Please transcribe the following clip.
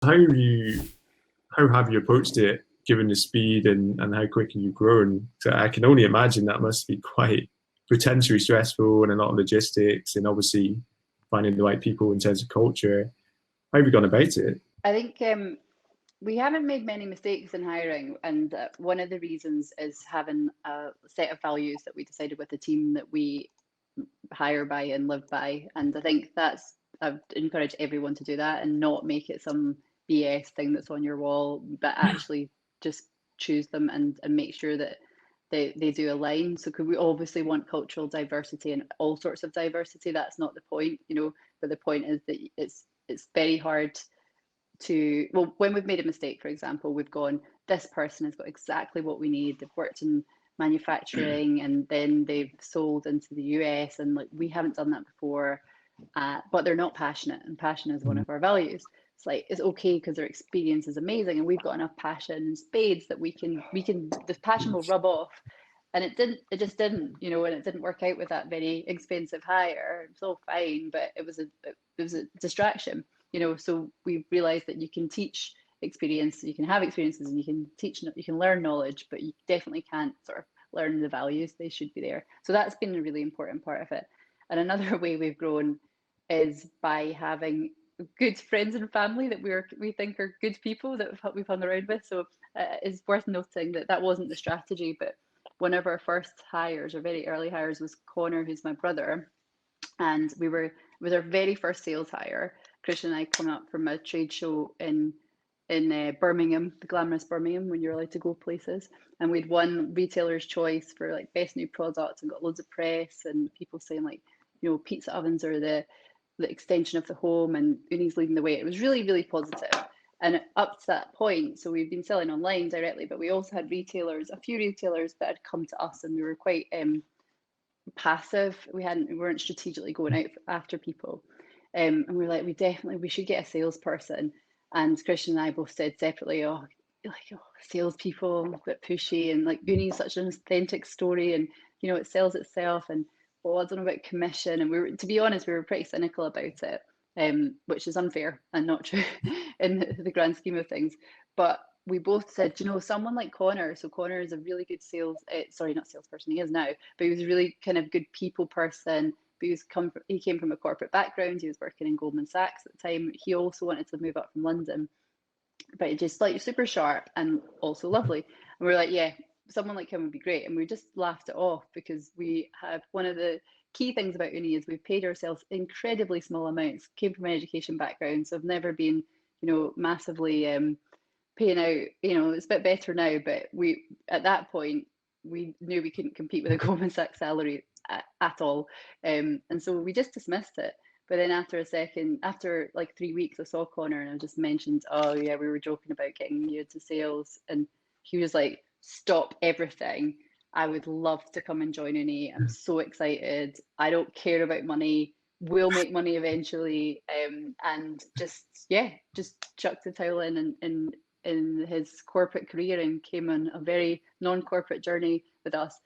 How have you approached it, given the speed and how quickly you've grown? So I can only imagine that must be quite potentially stressful and a lot of logistics and obviously finding the right people in terms of culture. How have you gone about it? I think we haven't made many mistakes in hiring, and one of the reasons is having a set of values that we decided with the team that we hire by and live by. And I think I'd encourage everyone to do that and not make it some BS thing that's on your wall, but actually just choose them and make sure that they do align. So could we obviously want cultural diversity and all sorts of diversity? That's not the point, but the point is that it's very hard to, well, when we've made a mistake, for example, we've gone, this person has got exactly what we need. They've worked in manufacturing and then they've sold into the US, and like we haven't done that before, but they're not passionate, and passion is one of our values. It's like it's okay because their experience is amazing and we've got enough passion and spades that we can the passion will rub off. And it just didn't, and it didn't work out with that very expensive hire. It was all fine, but it was a distraction, so we realized that you can teach experience, you can have experiences, and you can teach, you can learn knowledge, but you definitely can't sort of learn the values. They should be there. So that's been a really important part of it. And another way we've grown is by having good friends and family that we think are good people that we've hung around with. So it's worth noting that that wasn't the strategy, but one of our first hires, or very early hires, was Connor, who's my brother, and it was our very first sales hire. Christian and I come up from a trade show in Birmingham, the glamorous Birmingham, when you're allowed to go places, and we'd won Retailer's Choice for like best new product and got loads of press and people saying like, pizza ovens are the extension of the home, and Ooni's leading the way. It was really, really positive. And up to that point, so we've been selling online directly, but we also had a few retailers that had come to us, and we were quite passive. We weren't strategically going out after people, and we were like, we should get a salesperson. And Christian and I both said separately, salespeople, a bit pushy, and like Uni's such an authentic story, and it sells itself, and I don't know about commission. And to be honest, we were pretty cynical about it, which is unfair and not true in the grand scheme of things. But we both said, someone like Connor. So Connor is a really good sorry, not salesperson, he is now, but he was a really kind of good people person. But he came from a corporate background. He was working in Goldman Sachs at the time. He also wanted to move up from London, but he just like super sharp and also lovely. And we were like, yeah, someone like him would be great. And we just laughed it off because we have one of the key things about Ooni is we've paid ourselves incredibly small amounts. Came from an education background, so I've never been, massively paying out. It's a bit better now, but we at that point we knew we couldn't compete with a Goldman Sachs salary at all, and so we just dismissed it. But then after like 3 weeks, I saw Connor and I just mentioned, oh yeah, we were joking about getting you into sales, and he was like, stop everything. I would love to come and join Uni. I'm so excited. I don't care about money. We'll make money eventually. And just chucked the towel in his corporate career and came on a very non-corporate journey with us.